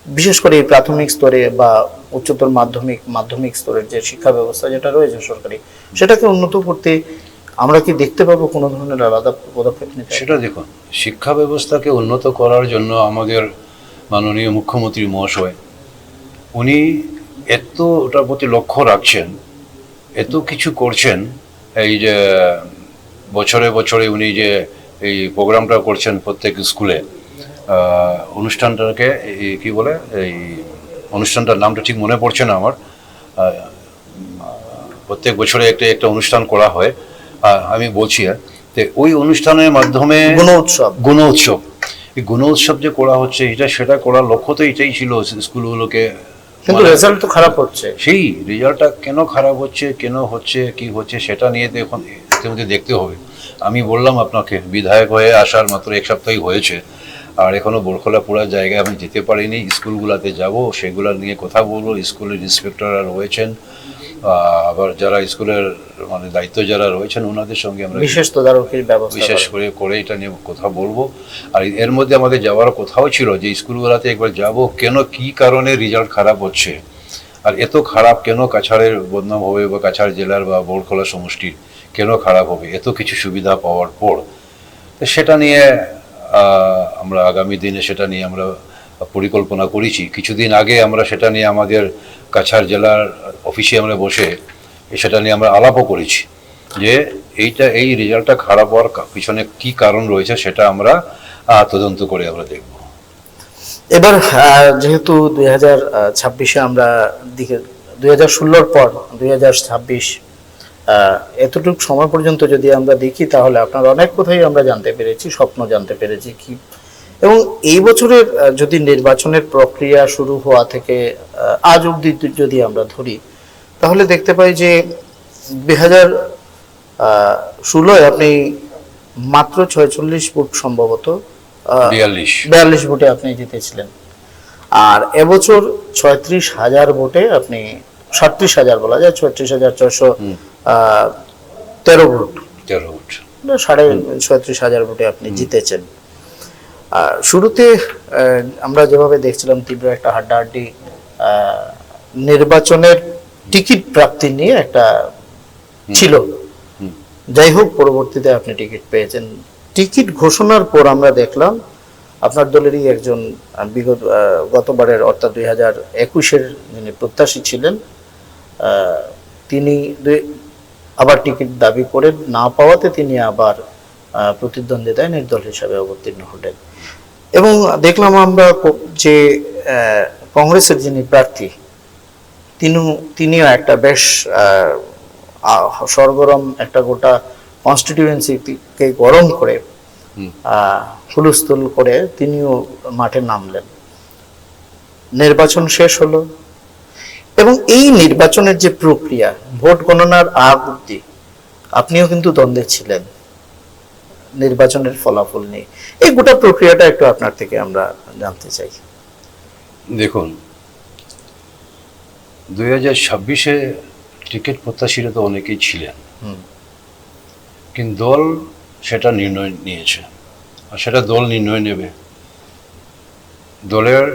বিশেষ করে এই প্রাথমিক স্তরে বা উচ্চতর মাধ্যমিক স্তরের যে শিক্ষা ব্যবস্থা যেটা রয়েছে সরকারি, সেটাকে উন্নত করতে আমরা কি দেখতে পাবো কোনো ধরনের আলাদা পদক্ষেপ নিতে? সেটা দেখুন, শিক্ষা ব্যবস্থাকে উন্নত করার জন্য আমাদের মাননীয় মুখ্যমন্ত্রী মহাশয়, উনি এত ওটার প্রতি লক্ষ্য রাখছেন, এত কিছু করছেন। এই যে বছরে বছরে উনি যে এই প্রোগ্রামটা করছেন প্রত্যেক স্কুলে, অনুষ্ঠানটাকে কি বলে, এই অনুষ্ঠানটার নামটা ঠিক মনে পড়ছে না আমার, প্রত্যেক বছরে একটা একটা অনুষ্ঠান করা হয়, আমি বলছি। তো ওই অনুষ্ঠানের মাধ্যমে গুণ উৎসব, এই গুণ উৎসব যে করা হচ্ছে, সেটা করার লক্ষ্য তো এটাই ছিল, স্কুলগুলোকে। কিন্তু রেজাল্ট তো খারাপ হচ্ছে। সেই রেজাল্টটা কেন খারাপ হচ্ছে, কেন হচ্ছে, কি হচ্ছে, সেটা নিয়ে তো এখন ইতিমধ্যে দেখতে হবে। আমি বললাম আপনাকে, বিধায়ক হয়ে আসার মাত্র এক সপ্তাহই হয়েছে, আর এখনো বোরখলা পুরা জায়গায় আমি যেতে পারিনি। স্কুলগুলোতে যাব, সেগুলো নিয়ে কথা বলবো। স্কুলের ইন্সপেক্টররা রয়েছেন, আবার যারা স্কুলের মানে দায়িত্ব যারা রয়েছেন, ওনাদের সঙ্গে আমরা বিশেষ তদারকির ব্যবস্থা বিশেষ করে এটা নিয়ে কথা বলবো। আর এর মধ্যে আমাদের যাওয়ার কথাও ছিল যে স্কুলগুলোতে একবার যাব, কেন, কি কারণে রেজাল্ট খারাপ হচ্ছে, আর এত খারাপ কেন কাছাড়ের বদনাম হবে, বা কাছাড় জেলার বা বোরখলা সমষ্টির কেন খারাপ হবে এত কিছু সুবিধা পাওয়ার পর। তো সেটা নিয়ে আমরা আগামী দিনে সেটা নিয়ে আমরা পরিকল্পনা করেছি। কিছুদিন আগে আমরা সেটা নিয়ে আমাদের কাছাড় জেলার অফিসে আমরা বসে সেটা নিয়ে আমরা আলাপও করেছি যে এই রেজাল্টটা খারাপ হওয়ার পিছনে কি কারণ রয়েছে, সেটা আমরা তদন্ত করে আমরা দেখব। এবার যেহেতু 2026-এ আমরা দিকে 2016-র পর 2026 এতটুকু সময় পর্যন্ত যদি আমরা দেখি, তাহলে আপনার অনেক কথাই আমরা জানতে পেরেছি, স্বপ্ন জানতে পেরেছি কি। এবং এই বছরের যদি নির্বাচনের প্রক্রিয়া শুরু হওয়া থেকে আজ অবধি যদি আমরা ধরি, তাহলে দেখতে পাই যে 2016-এ আপনি মাত্র 46 ভোট, সম্ভবত 42 ভোটে আপনি জিতেছিলেন। আর এবছর 36,000 ভোটে আপনি, 37,000 বলা যায়, 36,413 ভোট, 36,500 ভোটে আপনি জিতেছেন। শুরুতে আমরা যেভাবে দেখছিলাম তীব্র একটা হাড্ডাহাড্ডি নির্বাচনের টিকিট প্রাপ্তি নিয়ে একটা ছিল। যাই হোক, পরবর্তীতে আপনি টিকিট পেয়েছেন। টিকিট ঘোষণার পর আমরা দেখলাম আপনার দলেরই একজন গতবারের অর্থাৎ 2021-এর যিনি প্রত্যাশী ছিলেন, তিনি আবার টিকিট দাবি করে না পাওয়াতে তিনি আবার প্রতিদ্বন্দ্বিতায় নির্দল হিসাবে অবতীর্ণ হলেন। এবং দেখলাম আমরা যে কংগ্রেসের যিনি প্রার্থী, তিনিও একটা বেশ সরগরম একটা গোটা কনস্টিটিউয়েন্সিকে গরম করে, হুলস্থুল করে তিনিও মাঠে নামলেন। নির্বাচন শেষ হলো, এবং এই নির্বাচনের যে প্রক্রিয়া, ভোট গণনার আগ অবধি আপনিও কিন্তু দ্বন্দ্বে ছিলেন নির্বাচনের ফলাফল নিয়ে। এই গোটা প্রক্রিয়াটা একটু আপনার থেকে আমরা জানতে চাই। দেখুন, 2026-এ টিকিট প্রত্যাশীরা তো অনেকেই ছিলেন, কিন্তু দল সেটা নির্ণয় নিয়েছে, আর সেটা দল নির্ণয় নেবে। দলের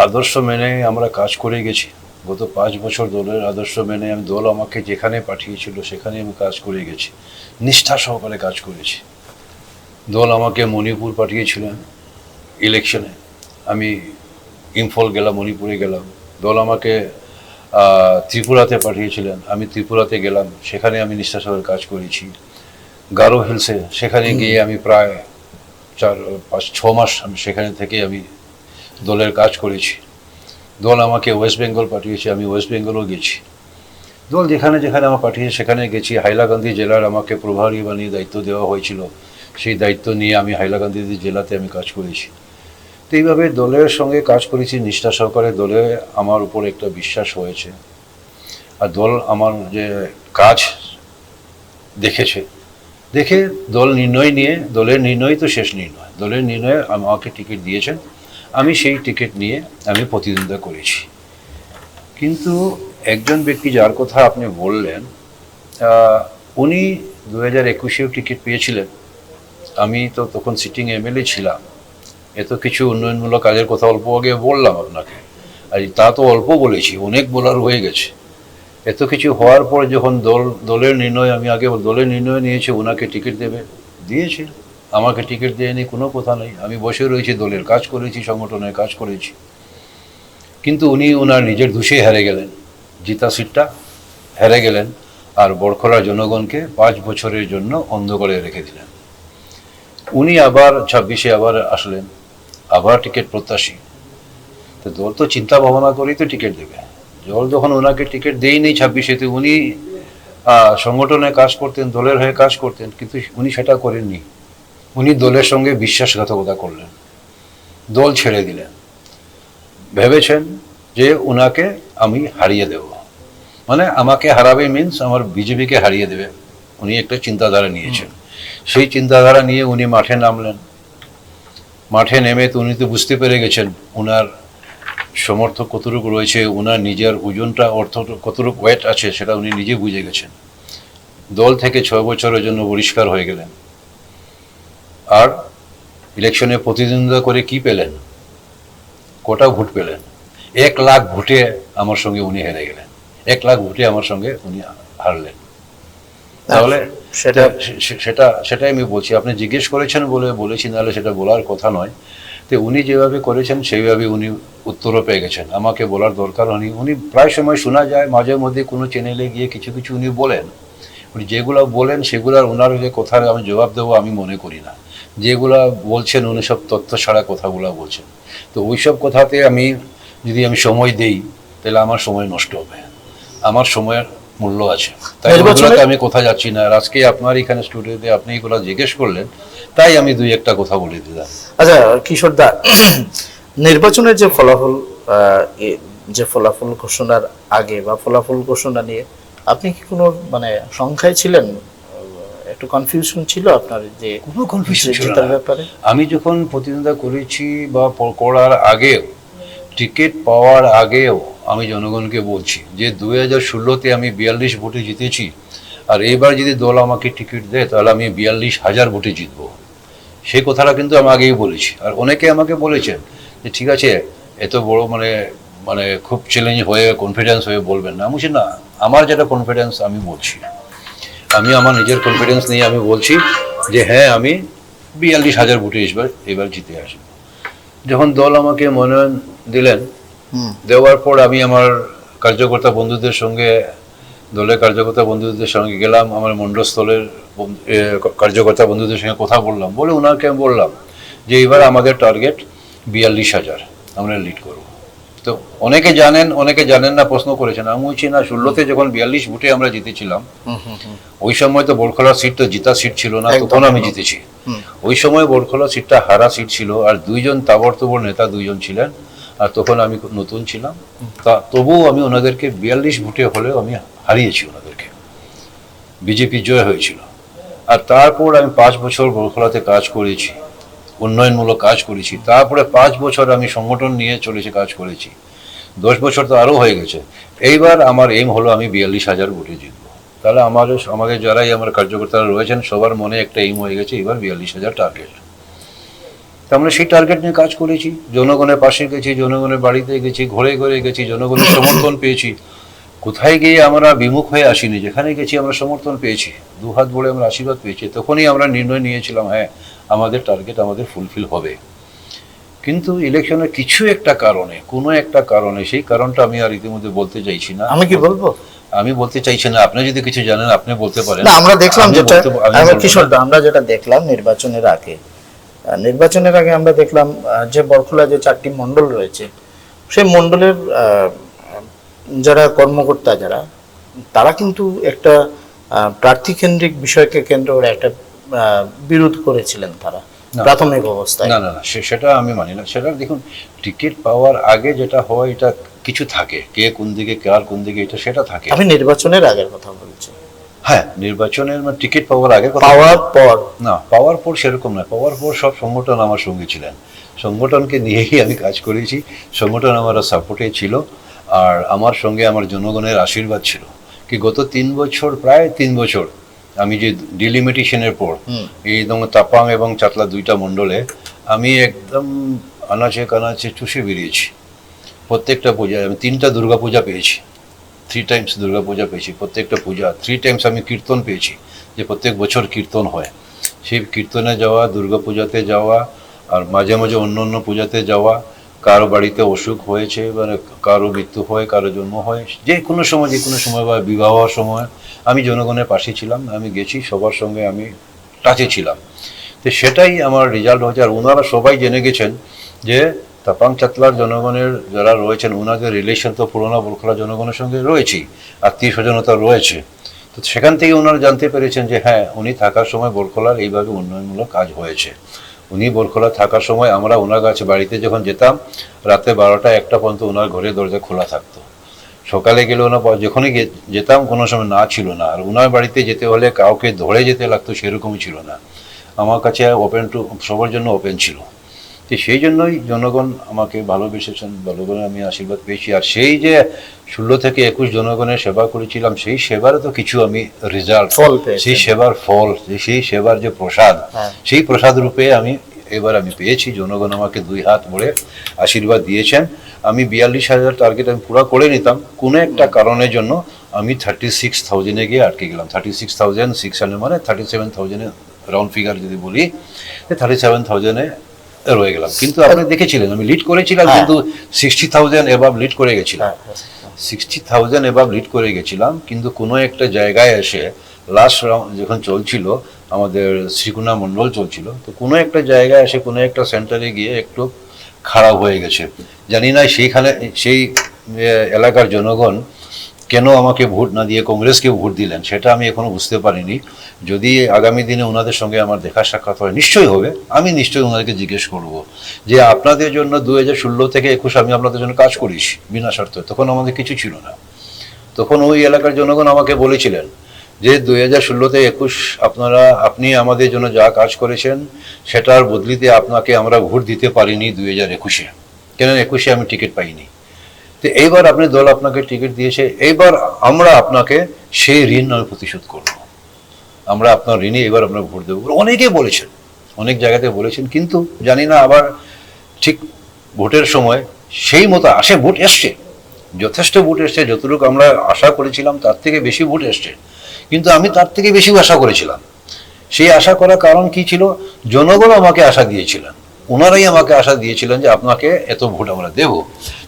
আদর্শ মেনে আমরা কাজ করে গেছি। গত 5 বছর দলের আদর্শ মেনে দল আমাকে যেখানে পাঠিয়েছিল সেখানে আমি কাজ করে গেছি, নিষ্ঠা সহকারে কাজ করেছি। দল আমাকে মণিপুর পাঠিয়েছিলেন ইলেকশনে, আমি ইম্ফল গেলাম, মণিপুরে গেলাম। দল আমাকে ত্রিপুরাতে পাঠিয়েছিলেন, আমি ত্রিপুরাতে গেলাম, সেখানে আমি নিষ্ঠাসহকারে কাজ করেছি। গারো হিলসে সেখানে গিয়ে আমি প্রায় 4-5-6 মাস আমি সেখানে থেকে আমি দলের কাজ করেছি। দল আমাকে ওয়েস্ট বেঙ্গল পাঠিয়েছে, আমি ওয়েস্ট বেঙ্গলও গেছি। দল যেখানে যেখানে আমার পাঠিয়েছে সেখানে গেছি। হাইলাকান্দি জেলার আমাকে প্রভারী বানিয়ে দায়িত্ব দেওয়া হয়েছিল, সেই দায়িত্ব নিয়ে আমি হাইলাকান্দি জেলাতে আমি কাজ করেছি। তো এইভাবে দলের সঙ্গে কাজ করেছি নিষ্ঠা সহকারে। দলে আমার উপর একটা বিশ্বাস হয়েছে, আর দল আমার যে কাজ দেখেছে, দেখে দল নির্ণয় নিয়ে, দলের নির্ণয় তো শেষ নির্ণয়, দলের নির্ণয়ে আমাকে টিকিট দিয়েছেন, আমি সেই টিকিট নিয়ে আমি প্রতিদ্বন্দ্বিতা করেছি। কিন্তু একজন ব্যক্তি যার কথা আপনি বললেন, উনি 2021-এও টিকিট পেয়েছিলেন। আমি তো তখন সিটিং এমএলএ ছিলাম। এত কিছু উন্নয়নমূলক কাজের কথা অল্প আগে বললাম আপনাকে, আর তা তো অল্প বলেছি, অনেক বলার হয়ে গেছে। এত কিছু হওয়ার পর যখন দলের নির্ণয়, আমি আগে দলের নির্ণয় নিয়েছে ওনাকে টিকিট দেবে, দিয়েছে। আমাকে টিকিট দেয়নি কোনো কথা নেই, আমি বসে রয়েছি, দলের কাজ করেছি, সংগঠনের কাজ করেছি। কিন্তু উনি ওনার নিজের দোষে হেরে গেলেন, জিতা সিটটা হেরে গেলেন, আর বড়খলার জনগণকে 5 বছরের জন্য অন্ধকারে রেখে দিলেন। উনি আবার 26-এ আবার আসলেন, আবার টিকিট প্রত্যাশী। তো দল তো চিন্তা ভাবনা করেই তো টিকিট দেবে। দল যখন ওনাকে টিকিট দেয়নি 26-এতে, উনি সংগঠনে কাজ করতেন, দলের হয়ে কাজ করতেন, কিন্তু উনি সেটা করেননি। উনি দলের সঙ্গে বিশ্বাসঘাতকতা করলেন, দল ছেড়ে দিলেন, ভেবেছেন যে ওনাকে আমি হারিয়ে দেব, মানে আমাকে হারাবে মিন্স আমার বিজেপিকে হারিয়ে দেবে। উনি একটা চিন্তাধারা নিয়েছেন, সেই চিন্তাধারা নিয়ে উনি মাঠে নামলেন। মাঠে নেমে তো উনি তো বুঝতে পেরে গেছেন ওনার সমর্থক কতটুকু রয়েছে, ওনার নিজের ওজনটা কতটুকু ওয়েট আছে সেটা উনি নিজে বুঝে গেছেন। দল থেকে 6 বছরের জন্য বহিষ্কার হয়ে গেলেন। আর ইলেকশনে প্রতিদ্বন্দ্বিতা করে কি পেলেন? কটা ভোট পেলেন? 1 লাখ ভোটে আমার সঙ্গে উনি হেরে গেলেন। 1 লাখ ভোটে আমার সঙ্গে উনি হারলেন। তাহলে সেটাই আমি বলছি, আপনি জিজ্ঞেস করেছেন বলে বলেছি, নাহলে সেটা বলার কথা নয়। তো উনি যেভাবে করেছেন সেইভাবে উনি উত্তরও পেয়ে গেছেন, আমাকে বলার দরকার হয়নি। উনি প্রায় সময় শোনা যায় মাঝে মধ্যে কোনো চ্যানেলে গিয়ে কিছু কিছু উনি বলেন, উনি যেগুলো বলেন সেগুলোর ওনার যে কথার আমি জবাব দেবো আমি মনে করি না। যেগুলা বলছেন উনি সব তথ্য ছাড়া কথাগুলো বলছেন। তো ওই সব কথাতে আমি যদি সময় দেই তাহলে আমার সময় নষ্ট হবে, আমার সময়ের মূল্য আছে, তাই ওইগুলোতে আমি কোথাও যাচ্ছি না। আর আজকে আপনার এখানে স্টুডিওতে আপনি এগুলো জিজ্ঞেস করলেন, তাই আমি 2-1টা কথা বলে দিলাম। আচ্ছা কিশোর দা, নির্বাচনের যে ফলাফল ঘোষণার আগে বা ফলাফল ঘোষণা নিয়ে আপনি কি কোনো মানে সংখ্যায় ছিলেন? একটু কনফিউশন ছিল আপনার যে কোনো কনফিউশন ছিল জেতার না। ব্যাপারে? আমি যখন প্রতিদ্বন্দ্বিতা করেছি বা করার আগেও, টিকিট পাওয়ার আগেও আমি জনগণকে বলছি যে 2016-তে আমি 42 ভোটে জিতেছি, আর এইবার যদি দল আমাকে টিকিট দেয় তাহলে আমি 42,000 ভোটে জিতবো। সেই কথাটা কিন্তু আমি আগেই বলেছি। আর অনেকে আমাকে বলেছেন যে ঠিক আছে, এত বড় মানে মানে খুব চ্যালেঞ্জ হয়ে কনফিডেন্স হয়ে বলবেন না। আমি বলছি না, আমার যেটা কনফিডেন্স আমি বলছি, আমি আমার নিজের কনফিডেন্স নিয়ে আমি বলছি যে হ্যাঁ আমি 42,000 ভোটে এবার জিতে আসবো। যখন দল আমাকে মনোনয়ন দিলেন, দেওয়ার পর আমি আমার কার্যকর্তা বন্ধুদের সঙ্গে, দলের কার্যকর্তা বন্ধুদের সঙ্গে গেলাম, আমার মণ্ডলস্থলের কার্যকর্তা বন্ধুদের সঙ্গে কথা বললাম, বলে ওনাকে আমি বললাম যে এবার আমাদের টার্গেট 42,000 আমরা লিড করব। তো অনেকে জানেন না, প্রশ্ন করেছেন। আমি বলছি না, 16-তে যখন 42 ভোটে আমরা জিতেছিলাম, ওই সময় তো বড়খলার সিট তো জিতা সিট ছিল না, তখন আমি জিতেছি। ওই সময় বড়খলা সিটটা হারা সিট ছিল, আর 2জন তাবড়তোবড় নেতা 2জন ছিলেন, আর তখন আমি নতুন ছিলাম। তা তবুও আমি ওনাদেরকে 42 ভোটে হলেও আমি হারিয়েছি ওনাদেরকে, বিজেপি জয় হয়েছিল। আর তারপর আমি 5 বছর বড়খলাতে কাজ করেছি, উন্নয়নমূলক কাজ করেছি। তারপরে 5 বছর আমি সংগঠন নিয়ে চলেছি, কাজ করেছি। 10 বছর তো আরও হয়ে গেছে। এইবার আমার এইম হলো আমি 42,000 ভোটে জিতবো। তাহলে আমাদের যারাই আমার কার্যকর্তারা রয়েছেন সবার মনে একটা এইম হয়ে গেছে, এবার 42,000 টার্গেট। আমরা সেই টার্গেট নিয়ে কাজ করেছি, জনগণের পাশে গেছি, জনগণের বাড়িতে গেছি, ঘরে ঘরে গেছি, জনগণের সমর্থন পেয়েছি। কোথায় গিয়ে আমরা বিমুখ হয়ে আসিনি, যেখানে গেছি আমরা সমর্থন পেয়েছি, 2 হাত ভরে আমরা আশীর্বাদ পেয়েছি। তখনই আমরা নির্ণয় নিয়েছিলাম হ্যাঁ আমাদের টার্গেট আমাদের ফুলফিল হবে। কিন্তু ইলেকশনের কিছু একটা কারণে, কোনো একটা কারণে, সেই কারণটা আমি আর ইতিমধ্যে বলতে চাইছি না। আমি কি বলবো? আমি বলতে চাইছি না, আপনি যদি কিছু জানেন আপনি বলতে পারেন। না, আমরা দেখলাম আমি যেটা বলবো না। কিশোর দা, আমরা যেটা দেখলাম নির্বাচনের আগে আমরা দেখলাম যে বরখোলা যে 4টি মণ্ডল রয়েছে, সেই মণ্ডলের যারা কর্মকর্তা তারা কিন্তু একটা প্রার্থী কেন্দ্রিক বিষয়কে কেন্দ্র করে একটা বিরোধ করেছিলেন তারা না। প্রাথমিক অবস্থায়। না না না, সেটা আমি মানি না। সেটা দেখুন, টিকিট পাওয়ার আগে যেটা হয় এটা কিছু থাকে, কে কোন দিকে কার কোন দিকে, এটা সেটা থাকে। আমি নির্বাচনের আগের কথা বলছি। হ্যাঁ, নির্বাচনের টিকিট পাওয়ার আগে পাওয়ার পর না, পাওয়ার পর সেরকম না। পাওয়ার পর সব সংগঠন আমার সঙ্গে ছিলেন, সংগঠনকে নিয়েই আমি কাজ করেছি, সংগঠন আমার সাপোর্টে ছিল, আর আমার সঙ্গে আমার জনগণের আশীর্বাদ ছিল। কি গত 3 বছর, প্রায় 3 বছর আমি যে ডিলিমিটেশনের পর এই তাপাং এবং চাতলা 2টা মণ্ডলে আমি একদম আনাচে কানাচে চুষে বেরিয়েছি। প্রত্যেকটা পূজায় আমি 3টা দুর্গা পূজা পেয়েছি, 3 টাইমস দুর্গা পূজা পেয়েছি, প্রত্যেকটা পূজা 3 টাইমস আমি কীর্তন পেয়েছি, যে প্রত্যেক বছর কীর্তন হয়, সেই কীর্তনে যাওয়া, দুর্গা পূজাতে যাওয়া, আর মাঝে মাঝে অন্য অন্য পূজাতে যাওয়া। কারো বাড়িতে অসুখ হয়েছে, মানে কারো মৃত্যু হয়, কারো জন্ম হয়, যে কোনো সময় বা বিবাহর সময় আমি জনগণের পাশে ছিলাম, আমি গেছি, সবার সঙ্গে আমি টাচে ছিলাম। তো সেটাই আমার রেজাল্ট হয়েছে। আর ওনারা সবাই জেনে গেছেন যে তাপাং চাতলার জনগণের যারা রয়েছেন, ওনাদের রিলেশন তো পুরোনো বরখোলা জনগণের সঙ্গে রয়েছেই, আত্মীয় স্বজনতা রয়েছে। তো সেখান থেকে ওনারা জানতে পেরেছেন যে হ্যাঁ, উনি থাকার সময় বরখোলার এইভাবে উন্নয়নমূলক কাজ হয়েছে। উনি বরখোলা থাকার সময় আমরা ওনার কাছে বাড়িতে যখন যেতাম, রাতে 12টা 1টা পর্যন্ত ওনার ঘরের দরজা খোলা থাকতো। সকালে গেলে ওনার যখনই যেতাম কোনো সময় না ছিল না। আর ওনার বাড়িতে যেতে হলে কাউকে ধরে যেতে লাগতো, সেরকমই ছিল না। আমার কাছে ওপেন টু সবার জন্য ওপেন ছিল। তো সেই জন্যই জনগণ আমাকে ভালোবেসেছেন, জনগণের আমি আশীর্বাদ পেয়েছি। আর সেই যে 16 থেকে 21 জনগণের সেবা করেছিলাম, সেই সেবারও তো কিছু আমি রেজাল্ট, সেই সেবার ফল, সেই সেবার যে প্রসাদ, সেই প্রসাদ রূপে এবার আমি পেয়েছি। জনগণ আমাকে 2 হাত ভরে আশীর্বাদ দিয়েছেন। আমি 42,000 টার্গেট আমি পুরো করে নিতাম, কোনো একটা কারণের জন্য আমি 36,000-এ গিয়ে আটকে গেলাম। 36,600 মানে 37,000-এ রাউন্ড ফিগার যদি বলি, 37,000-এ রয়ে গেলাম। কিন্তু আপনি দেখেছিলেন আমি লিড করেছিলাম, কিন্তু 60,000 এবাব লিড করে গেছিলাম। 60,000 এবাব লিড করে গেছিলাম, কিন্তু কোনো একটা জায়গায় এসে লাস্ট রাউন্ড যখন চলছিল, আমাদের শ্রীকুনা মণ্ডল চলছিল, তো কোনো একটা জায়গায় এসে কোনো একটা সেন্টারে গিয়ে একটু খারাপ হয়ে গেছে। জানি না সেই এলাকার জনগণ কেন আমাকে ভোট না দিয়ে কংগ্রেসকে ভোট দিলেন, সেটা আমি এখনো বুঝতে পারিনি। যদি আগামী দিনে ওনাদের সঙ্গে আমার দেখা সাক্ষাৎ হয়, নিশ্চয়ই হবে, আমি নিশ্চয়ই ওনাদেরকে জিজ্ঞেস করব যে আপনাদের জন্য 2016 থেকে 21 আমি আপনাদের জন্য কাজ করেছি বিনা শর্তে। তখন আমাদের কিছু ছিল না, তখন ওই এলাকার জনগণ আমাকে বলেছিলেন যে 2016 থেকে 21 আপনি আমাদের জন্য যা কাজ করেছেন, সেটার বদলিতে আপনাকে আমরা ভোট দিতে পারিনি 2021-এ, কেন 21-এ আমি টিকিট পাইনি। তো এইবার আপনি দল আপনাকে টিকিট দিয়েছে, এইবার আমরা আপনাকে সেই ঋণ আমি পরিশোধ করব, আমরা আপনার ঋণে এবার আমরা ভোট দেবো। অনেকেই বলেছেন, অনেক জায়গাতে বলেছেন, কিন্তু জানি না আবার ঠিক ভোটের সময় সেই মতো আসে। ভোট এসছে, যথেষ্ট ভোট এসছে, যতটুকু আমরা আশা করেছিলাম তার থেকে বেশি ভোট এসছে, কিন্তু আমি তার থেকে বেশি আশা করেছিলাম। সেই আশা করার কারণ কি ছিল? জনগণ আমাকে আশা দিয়েছিলেন, ওনারাই আমাকে আশা দিয়েছিলেন যে আপনাকে এত ভোট আমরা দেব।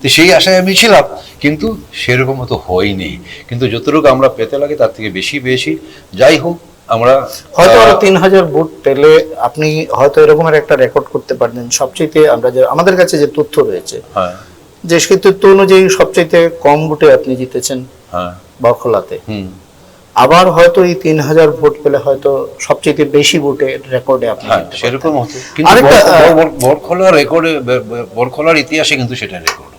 তো সেই আশায় আমি ছিলাম, কিন্তু সেরকম তো হয়নি। কিন্তু যতটুকু আমরা পেতে লাগে তার থেকে বেশি পেয়েছি। যাই হোক, আমরা হয়তো আরো 3,000 ভোট পেলে আপনি হয়তো এরকমের একটা রেকর্ড করতে পারতেন। সবচেয়ে আমরা যে আমাদের কাছে যে তথ্য রয়েছে, যে সেই তথ্য অনুযায়ী সবচেয়ে কম ভোটে আপনি জিতেছেন বরখোলাতে। আবার হয়তো এই 3,000 ভোট পেলে হয়তো সবচেয়ে বেশি ভোটের রেকর্ডে আপনি সেরকম হতো। কিন্তু বরখোলার রেকর্ডে, বরখোলার ইতিহাসে কিন্তু সেটা রেকর্ড।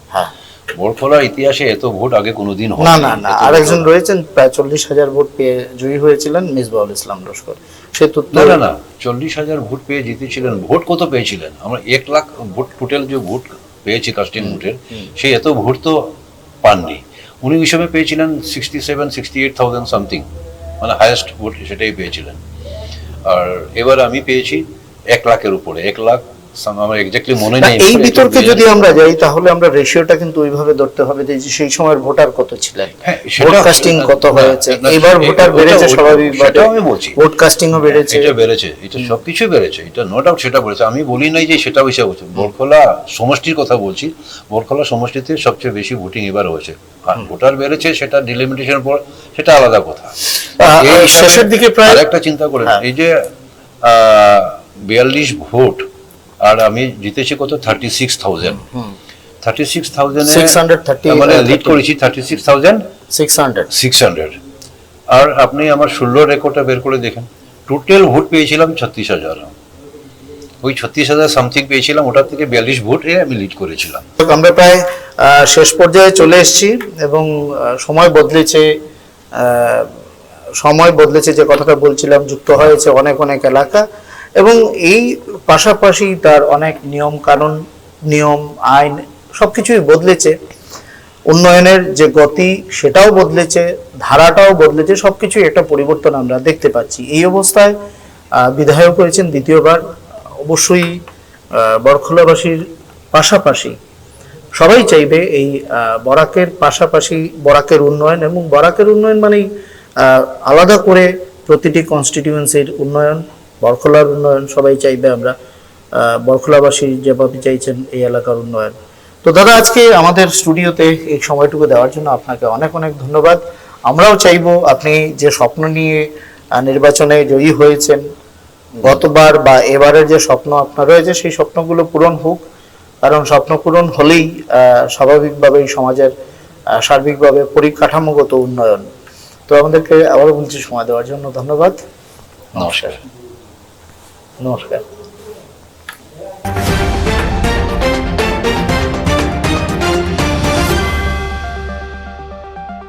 বরখোলার ইতিহাসে এত ভোট আগে কোনোদিন হয়নি। না না না, আরেকজন রয়েছেন প্রায় 40,000 ভোট পেয়ে জয়ী হয়েছিলেন, মিসবাউল ইসলাম লস্কর। সে তথ্য না 40,000 ভোট পেয়ে জিতেছিলেন। ভোট কত পেয়েছিলেন? আমরা 1 লাখ ভোট, টোটাল যে ভোট পেয়েছি কাস্টিং ভোটের, সেই এত ভোট তো পাননি। উনি ওই সময় পেয়েছিলেন 67-68,000 সামথিং, মানে হায়েস্ট ভোট সেটাই পেয়েছিলেন। আর এবার আমি পেয়েছি 1 লাখের উপরে, আমার এক্স্যাক্টলি মনে না, নেই। এই বিতর্কে যদি আমরা যাই তাহলে আমরা রেশিওটা কিন্তু ওইভাবে ধরতে হবে যে সেই সময়ের ভোটার কত ছিলেন, হ্যাঁ, ভোট সেটা- কাস্টিং কত না, হয়েছে, না, এবার ভোটার ওটা- বেড়েছে ওটা- স্বাভাবিকভাবে, সেটাও আমি বলছি। ভোট কাস্টিংও বেড়েছে। এটা বেড়েছে, এটা সবকিছু বেড়েছে, এটা নো ডাউট সেটা বেড়েছে। আমি বলি নাই যে সেটা হয়েছে বলছি, বরখোলা সমষ্টির কথা বলছি। বরখোলা সমষ্টিতে সবচেয়ে বেশি ভোটিং এবার হয়েছে, আর ভোটার বেড়েছে সেটা ডিলিমিটেশন পর সেটা আলাদা কথা। এই হিসাবে শেষের দিকে প্রায় আরেকটা চিন্তা করেন, হ্যাঁ। এই যে 42 ভোট আর আমি জিতেছি কত 36,000, 630 মানে লিড করেছি 36,600। 600 আর আপনি আমার 16 রেকর্ডটা বের করে দেখেন, টোটাল ভোট পেয়েছিলাম 36,000। ওই 36,000 সামথিং পেয়েছিলাম, ওটার থেকে 42 ভোট আমি লিড করেছিলাম। আমরা প্রায় শেষ পর্যায়ে চলে এসেছি এবং সময় বদলেছে, যে কথাটা বলছিলাম, যুক্ত হয়েছে অনেক অনেক এলাকা এবং এই পাশাপাশি তার অনেক নিয়ম কানুন, নিয়ম আইন সবকিছুই বদলেছে। উন্নয়নের যে গতি সেটাও বদলেছে, ধারাটাও বদলেছে, সবকিছুই একটা পরিবর্তন আমরা দেখতে পাচ্ছি। এই অবস্থায় বিধায়ক হয়েছেন দ্বিতীয়বার। অবশ্যই বরখোলাবাসীর পাশাপাশি সবাই চাইবে এই বরাকের পাশাপাশি বরাকের উন্নয়ন, এবং বরাকের উন্নয়ন মানেই আলাদা করে প্রতিটি কনস্টিটিউয়েন্সির উন্নয়ন, বরখোলার উন্নয়ন সবাই চাইবে। আমরা বরখোলাবাসী যেভাবে চাইছেন এই এলাকার উন্নয়ন। তো দাদা, আজকে আমাদের স্টুডিওতে এই সময়টুকু দেওয়ার জন্য আপনাকে অনেক অনেক ধন্যবাদ। আমরাও চাইবো আপনি যে স্বপ্ন নিয়ে নির্বাচনে জয়ী হয়েছেন, গতবার বা এবারের যে স্বপ্ন আপনার রয়েছে সেই স্বপ্নগুলো পূরণ হোক, কারণ স্বপ্ন পূরণ হলেই স্বাভাবিকভাবেই সমাজের সার্বিকভাবে পরিকাঠামোগত উন্নয়ন। তো আমাদেরকে আবারও বলছি সময় দেওয়ার জন্য ধন্যবাদ। নমস্কার। নমস্কার।